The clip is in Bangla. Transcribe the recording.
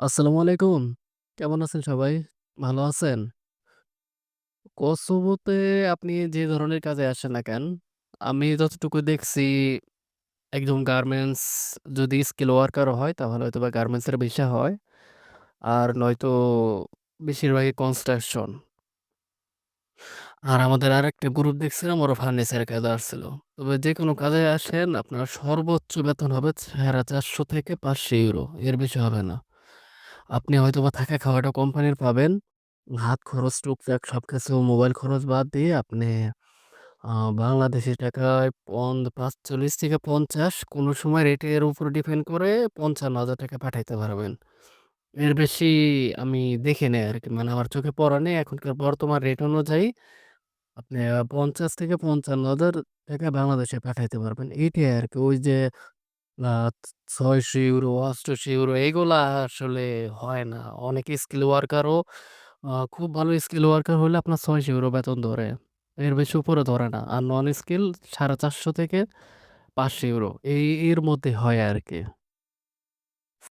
আসসালামু আলাইকুম। কেমন আছেন সবাই? ভালো আছেন? কসোভোতে আপনি যে ধরনের কাজে আসেন না কেন, আমি যতটুকু দেখছি একজন গার্মেন্টস যদি স্কিল ওয়ার্কারও হয় তাহলে হয়তোবা গার্মেন্টসের ভিসা হয়। আর নয়তো বেশিরভাগই কনস্ট্রাকশন। আর আমাদের আরেকটা গ্রুপ দেখছিলাম ওরা ফার্নিচারের কাজে আসছিল। তবে যেকোনো কাজে আসেন আপনার সর্বোচ্চ বেতন হবে ৳৪৫০ থেকে ৳৫০০ এর বেশি হবে না। আপনি হয়তোবা থাকা খাওয়াটা কোম্পানির পাবেন। হাত খরচ টুকটাক সবকিছু মোবাইল খরচ বাদ দিয়ে আপনি আ বাংলাদেশী টাকায় ৪৫ থেকে ৫০ কোন সময় রেটের উপর ডিপেন্ড করে ৳৫৫,০০০ পাঠাইতে পারবেন। এর বেশি আমি দেখি নাই আরকি। মানে আমার চোখে পড়ে নাই। এখনকার বর্তমান রেট অনুযায়ী আপনি ৫০ থেকে ৳৫৫,০০০ বাংলাদেশে পাঠাইতে পারবেন। এইটাই আরকি। ওই যে আ ৳৬০০, ৳৮০০ এগুলা আসলে হয় না। অনেক স্কিল ওয়ার্কারও খুব ভালো স্কিল ওয়ার্কার হলে আপনার ৳৬০০ বেতন ধরে। এর বেশি উপরে ধরে না। আর নন স্কিল ৳৪৫০ থেকে ৳৫০০ এর মধ্যে হয় আরকি।